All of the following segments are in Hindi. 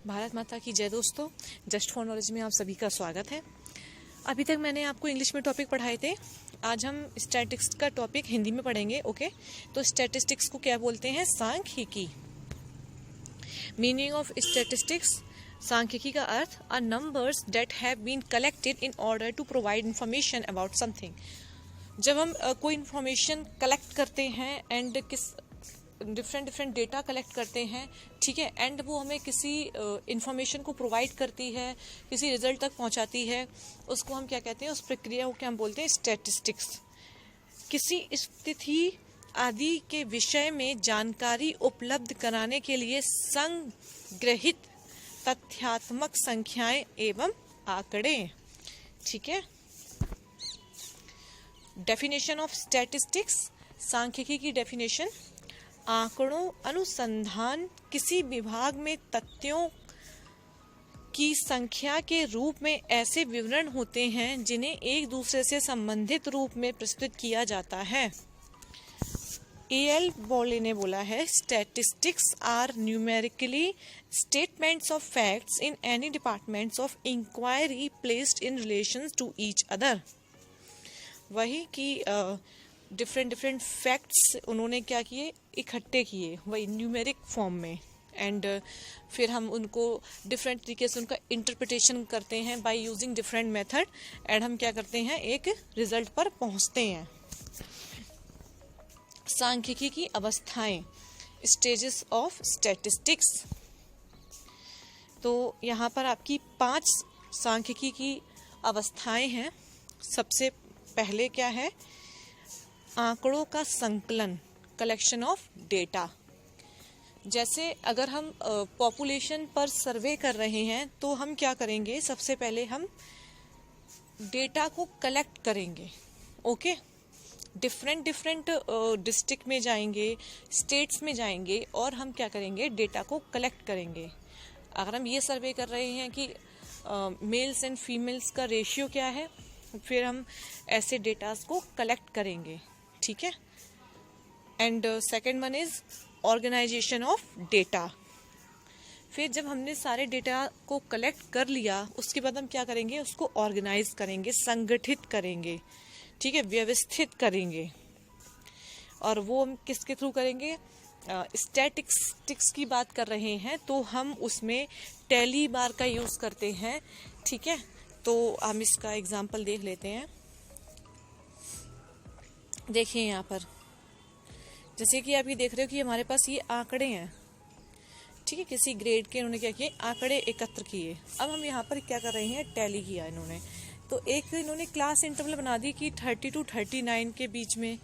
भारत माता की जय दोस्तों। जस्ट फॉर नॉलेज में आप सभी का स्वागत है। अभी तक मैंने आपको इंग्लिश में टॉपिक पढ़ाए थे, आज हम स्टैटिस्टिक्स का टॉपिक हिंदी में पढ़ेंगे। ओके, तो स्टैटिस्टिक्स को क्या बोलते हैं? सांख्यिकी। मीनिंग ऑफ स्टैटिस्टिक्स, सांख्यिकी का अर्थ are numbers that have been collected in order to provide information about something. जब हम कोई इंफॉर्मेशन कलेक्ट करते हैं एंड डिफरेंट डेटा कलेक्ट करते हैं, ठीक है, एंड वो हमें किसी इंफॉर्मेशन को प्रोवाइड करती है, किसी रिजल्ट तक पहुंचाती है, उसको हम क्या कहते हैं? उस प्रक्रिया को क्या हम बोलते हैं? स्टैटिस्टिक्स। किसी स्थिति आदि के विषय में जानकारी उपलब्ध कराने के लिए संग्रहित तथ्यात्मक संख्याएं एवं आंकड़े। ठीक है। डेफिनेशन ऑफ स्टैटिस्टिक्स, सांख्यिकी की डेफिनेशन: आंकड़ों अनुसंधान किसी विभाग में तथ्यों की संख्या के रूप में ऐसे विवरण होते हैं जिन्हें एक दूसरे से संबंधित रूप में प्रस्तुत किया जाता है। A.L. बॉले ने बोला है, statistics are numerically statements of facts in any departments of enquiry placed in relation to each other. वही कि डिफरेंट फैक्ट्स उन्होंने क्या किए? इकट्ठे किए, वही न्यूमेरिक फॉर्म में, एंड फिर हम उनको डिफरेंट तरीके से उनका इंटरप्रिटेशन करते हैं by using different method, and हम क्या करते हैं? एक रिजल्ट पर पहुंचते हैं। सांख्यिकी की अवस्थाएं, स्टेजेस ऑफ स्टैटिस्टिक्स। तो यहाँ पर आपकी 5 सांख्यिकी की अवस्थाएं हैं। सबसे पहले क्या है? आंकड़ों का संकलन, कलेक्शन ऑफ डेटा। जैसे अगर हम पॉपुलेशन पर सर्वे कर रहे हैं तो हम क्या करेंगे? सबसे पहले हम डेटा को कलेक्ट करेंगे। ओके, डिफरेंट डिस्ट्रिक्ट में जाएंगे, स्टेट्स में जाएंगे, और हम क्या करेंगे? डेटा को कलेक्ट करेंगे। अगर हम ये सर्वे कर रहे हैं कि मेल्स एंड फीमेल्स का रेशियो क्या है, फिर हम ऐसे डेटास को कलेक्ट करेंगे। ठीक है। And second one is organisation of data. फिर जब हमने सारे डेटा को कलेक्ट कर लिया, उसके बाद हम क्या करेंगे? उसको ऑर्गेनाइज करेंगे, संगठित करेंगे, ठीक है, व्यवस्थित करेंगे। और वो हम किसके थ्रू करेंगे? स्टैटिस्टिक्स की बात कर रहे हैं तो हम उसमें टैली बार का यूज करते हैं। ठीक है, तो हम इसका एग्जाम्पल देख लेते हैं। देखिए यहाँ पर, जैसे कि आप ये देख रहे हो कि हमारे पास ये आंकड़े हैं, ठीक है, किसी ग्रेड के इन्होंने क्या किए? आंकड़े एकत्र किए। अब हम यहाँ पर क्या कर रहे हैं? टैली किया इन्होंने। तो एक इन्होंने क्लास इंटरवल बना दी कि 30 to 39 के बीच में।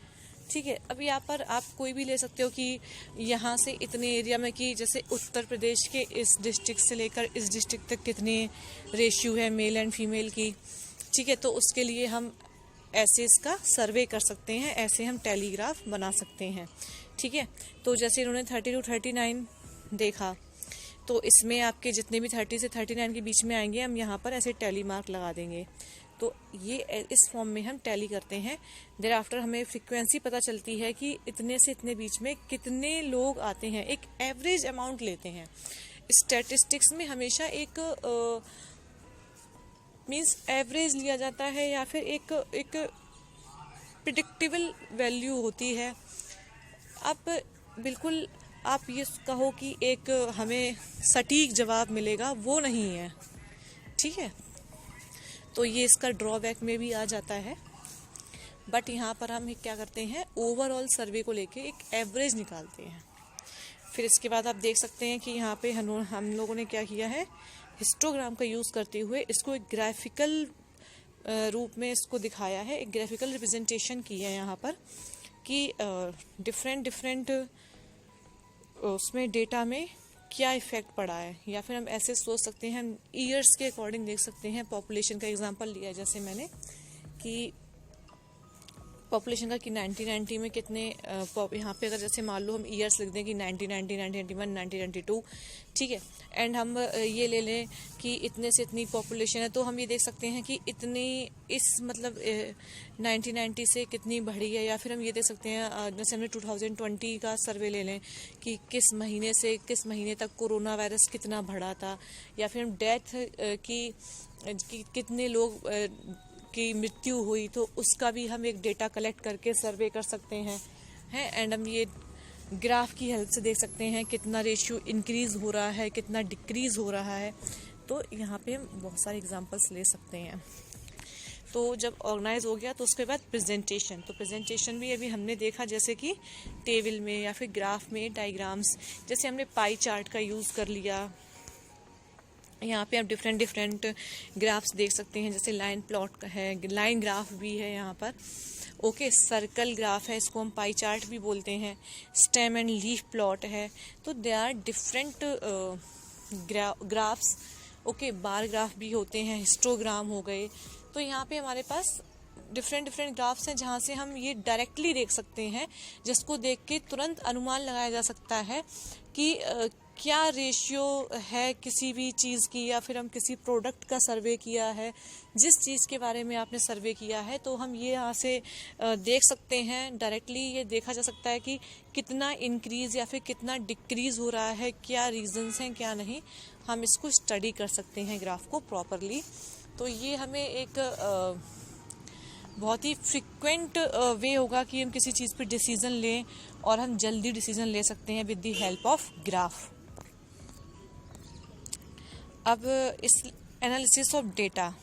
ठीक है। अब यहाँ पर आप कोई भी ले सकते हो कि यहाँ से इतने एरिया में, कि जैसे उत्तर प्रदेश के इस डिस्ट्रिक्ट से लेकर इस डिस्ट्रिक्ट तक कितने रेशियो है मेल एंड फीमेल की। ठीक है, तो उसके लिए हम ऐसे इसका सर्वे कर सकते हैं, ऐसे हम टेलीग्राफ बना सकते हैं। ठीक है, तो जैसे इन्होंने 30 to 39 देखा, तो इसमें आपके जितने भी 30 से 39 के बीच में आएंगे, हम यहाँ पर ऐसे टैली मार्क लगा देंगे। तो ये इस फॉर्म में हम टैली करते हैं। देर आफ्टर हमें फ्रीक्वेंसी पता चलती है कि इतने से इतने बीच में कितने लोग आते हैं, एक एवरेज अमाउंट लेते हैं। स्टैटिस्टिक्स में हमेशा एक मीन्स एवरेज लिया जाता है, या फिर एक प्रिडिक्टेबल वैल्यू होती है। अब बिल्कुल आप ये कहो कि एक हमें सटीक जवाब मिलेगा, वो नहीं है। ठीक है, तो ये इसका ड्रॉबैक में भी आ जाता है। बट यहाँ पर हम क्या करते हैं? ओवरऑल सर्वे को लेके एक एवरेज निकालते हैं। फिर इसके बाद आप देख सकते हैं कि यहाँ पे हम लोगों ने क्या किया है? हिस्टोग्राम का यूज़ करते हुए इसको एक ग्राफिकल रूप में इसको दिखाया है, एक ग्राफिकल रिप्रेजेंटेशन की है यहाँ पर, कि डिफरेंट उसमें डेटा में क्या इफेक्ट पड़ा है। या फिर हम ऐसे सोच सकते हैं, हम ईयर्स के अकॉर्डिंग देख सकते हैं। पॉपुलेशन का एग्जांपल लिया जैसे मैंने, कि पॉपुलेशन का कि 1990 में कितने यहाँ पे अगर जैसे मान लो हम ईयर्स लिख दें कि 1990, 1991, 1992, ठीक है, एंड हम ये ले लें कि इतने से इतनी पॉपुलेशन है, तो हम ये देख सकते हैं कि इतनी इस मतलब 1990 से कितनी बढ़ी है। या फिर हम ये देख सकते हैं जैसे हमने 2020 का सर्वे ले लें कि किस महीने से किस महीने तक कोरोना वायरस कितना बढ़ा था, या फिर हम डेथ की कितने लोग की मृत्यु हुई, तो उसका भी हम एक डेटा कलेक्ट करके सर्वे कर सकते हैं एंड हम ये ग्राफ की हेल्प से देख सकते हैं कितना रेशियो इंक्रीज हो रहा है, कितना डिक्रीज हो रहा है। तो यहाँ पे हम बहुत सारे एग्जांपल्स ले सकते हैं। तो जब ऑर्गेनाइज हो गया तो उसके बाद प्रेजेंटेशन, तो प्रेजेंटेशन भी अभी हमने देखा जैसे कि टेबल में या फिर ग्राफ में डायग्राम्स, जैसे हमने पाई चार्ट का यूज़ कर लिया। यहाँ पे आप डिफरेंट ग्राफ्स देख सकते हैं, जैसे लाइन प्लॉट है, लाइन ग्राफ भी है यहाँ पर, ओके, सर्कल ग्राफ है, इसको हम पाई चार्ट भी बोलते हैं, स्टेम एंड लीफ प्लॉट है। तो they are different graphs, okay, bar graph भी होते हैं, हिस्टोग्राम हो गए। तो यहाँ पे हमारे पास डिफरेंट ग्राफ्स हैं जहाँ से हम ये डायरेक्टली देख सकते हैं, जिसको देख के तुरंत अनुमान लगाया जा सकता है कि क्या रेशियो है किसी भी चीज़ की, या फिर हम किसी प्रोडक्ट का सर्वे किया है, जिस चीज़ के बारे में आपने सर्वे किया है, तो हम ये यहाँ से देख सकते हैं, डायरेक्टली ये देखा जा सकता है कि कितना इंक्रीज़ या फिर कितना डिक्रीज़ हो रहा है, क्या रीजंस हैं क्या नहीं, हम इसको स्टडी कर सकते हैं ग्राफ को प्रॉपरली। तो ये हमें एक बहुत ही फ्रिक्वेंट वे होगा कि हम किसी चीज़ पे डिसीजन लें, और हम जल्दी डिसीजन ले सकते हैं with the help of graph. अब इस एनालिसिस ऑफ डेटा,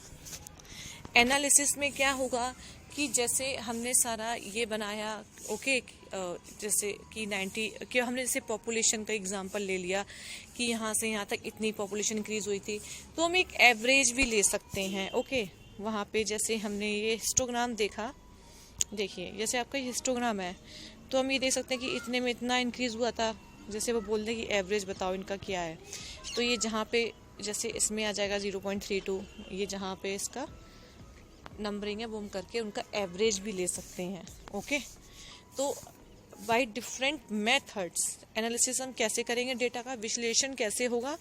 एनालिसिस में क्या होगा कि जैसे हमने सारा ये बनाया, ओके, जैसे कि 90 कि हमने जैसे पॉपुलेशन का एग्जांपल ले लिया कि यहाँ से यहाँ तक इतनी पॉपुलेशन इंक्रीज हुई थी, तो हम एक एवरेज भी ले सकते हैं, ओके। वहाँ पे जैसे हमने ये हिस्टोग्राम देखा, देखिए जैसे आपका हिस्टोग्राम है, तो हम ये देख सकते हैं कि इतने में इतना इंक्रीज हुआ था, जैसे वो बोल दें कि एवरेज बताओ इनका क्या है, तो ये जहाँ पे जैसे इसमें आ जाएगा 0.32, ये जहाँ पे इसका नंबरिंग है वो हम करके उनका एवरेज भी ले सकते हैं, ओके। तो बाय डिफरेंट मेथड्स एनालिसिस हम कैसे करेंगे, डेटा का विश्लेषण कैसे होगा,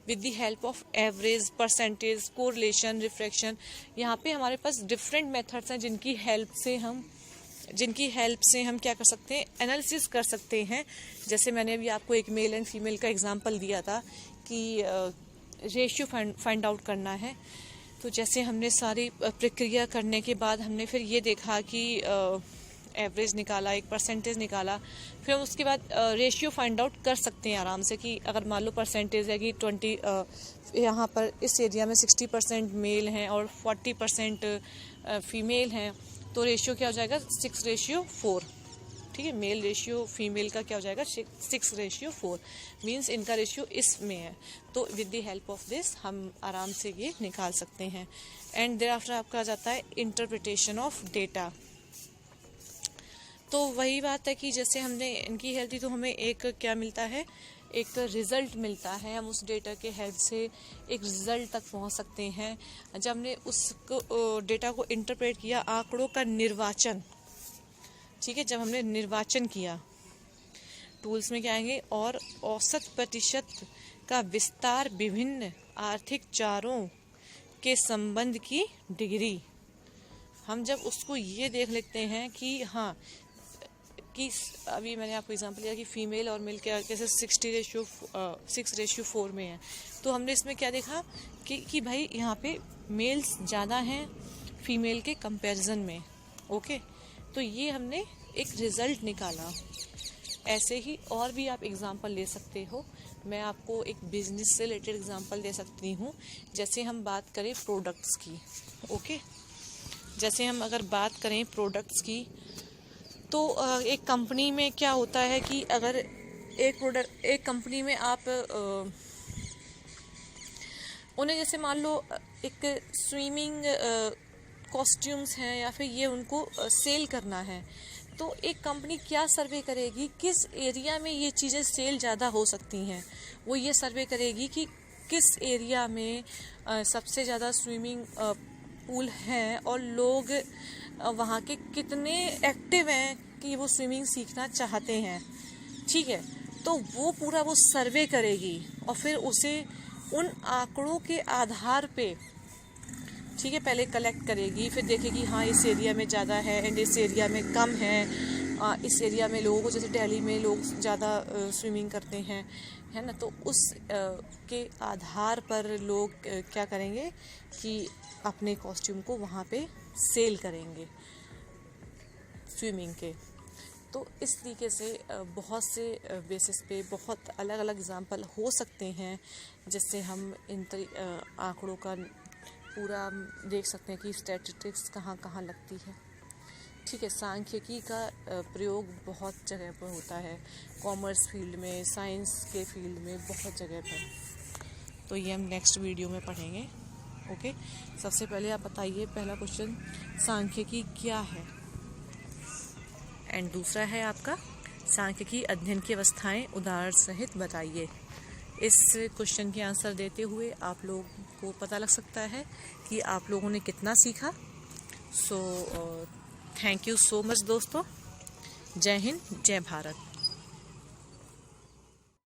with the help of average, percentage, correlation, refraction. यहाँ पे हमारे पास डिफरेंट मेथड्स हैं जिनकी हेल्प से हम क्या कर सकते हैं, एनालिसिस कर सकते हैं। जैसे मैंने अभी आपको एक मेल एंड फीमेल का एग्जांपल दिया था कि रेशियो फाइंड आउट करना है। तो जैसे हमने सारी प्रक्रिया करने के बाद हमने फिर ये देखा कि एवरेज निकाला, एक परसेंटेज निकाला, फिर हम उसके बाद रेशियो फाइंड आउट कर सकते हैं आराम से कि अगर मान लो परसेंटेज है कि 20 यहाँ पर इस एरिया में 60% मेल हैं और 40% फीमेल हैं, तो रेशियो क्या हो जाएगा 6:4, ठीक है। मेल रेशियो फीमेल का क्या हो जाएगा 6:4, मीन्स इनका रेशियो इसमें है। तो with the help of this हम आराम से ये निकाल सकते हैं। एंड देयर आफ्टर आपका आ जाता है इंटरप्रिटेशन ऑफ डेटा। तो वही बात है कि जैसे हमने इनकी हेल्प दी तो हमें एक क्या मिलता है, एक रिज़ल्ट मिलता है, हम उस डेटा के हेल्प से एक रिज़ल्ट तक पहुंच सकते हैं। जब हमने उसको डेटा को इंटरप्रेट किया, आंकड़ों का निर्वाचन, ठीक है, जब हमने निर्वाचन किया, टूल्स में क्या आएंगे, और औसत प्रतिशत का विस्तार विभिन्न आर्थिक चारों के संबंध की डिग्री। हम जब उसको ये देख लेते हैं कि हाँ, कि अभी मैंने आपको एग्जांपल दिया कि फीमेल और मेल क्या कैसे 6:4 में है, तो हमने इसमें क्या देखा कि भाई यहाँ पे मेल्स ज़्यादा हैं फीमेल के कंपैरिजन में, ओके। तो ये हमने एक रिज़ल्ट निकाला। ऐसे ही और भी आप एग्जांपल ले सकते हो। मैं आपको एक बिजनेस से रिलेटेड एग्जांपल दे सकती हूँ। जैसे हम बात करें प्रोडक्ट्स की, ओके, जैसे हम अगर बात करें प्रोडक्ट्स की, तो एक कंपनी में क्या होता है कि अगर एक कंपनी में आप उन्हें जैसे मान लो एक स्विमिंग कॉस्ट्यूम्स हैं या फिर ये उनको सेल करना है, तो एक कंपनी क्या सर्वे करेगी, किस एरिया में ये चीज़ें सेल ज़्यादा हो सकती हैं। वो ये सर्वे करेगी कि किस एरिया में सबसे ज़्यादा स्विमिंग पूल हैं और लोग वहाँ के कितने एक्टिव हैं कि वो स्विमिंग सीखना चाहते हैं, ठीक है। तो वो पूरा वो सर्वे करेगी और फिर उसे उन आंकड़ों के आधार पे, ठीक है, पहले कलेक्ट करेगी, फिर देखेगी हाँ इस एरिया में ज़्यादा है एंड इस एरिया में कम है, इस एरिया में लोगों को, जैसे दिल्ली में लोग ज़्यादा स्विमिंग करते हैं, है ना, तो उस के आधार पर लोग क्या करेंगे कि अपने कॉस्ट्यूम को वहाँ पे सेल करेंगे स्विमिंग के। तो इस तरीके से बहुत से बेसिस पे बहुत अलग अलग एग्जांपल हो सकते हैं, जिससे हम इन आंकड़ों का पूरा देख सकते हैं कि स्टैटिस्टिक्स कहाँ कहाँ लगती है, ठीक है। सांख्यिकी का प्रयोग बहुत जगह पर होता है, कॉमर्स फील्ड में, साइंस के फील्ड में, बहुत जगह पर। तो ये हम नेक्स्ट वीडियो में पढ़ेंगे। ओके, सबसे पहले आप बताइए, पहला क्वेश्चन सांख्यिकी क्या है, एंड दूसरा है आपका सांख्यिकी अध्ययन की अवस्थाएं उदाहरण सहित बताइए। इस क्वेश्चन के आंसर देते हुए आप लोग को पता लग सकता है कि आप लोगों ने कितना सीखा। So thank you so much दोस्तों। जय हिंद, जय भारत।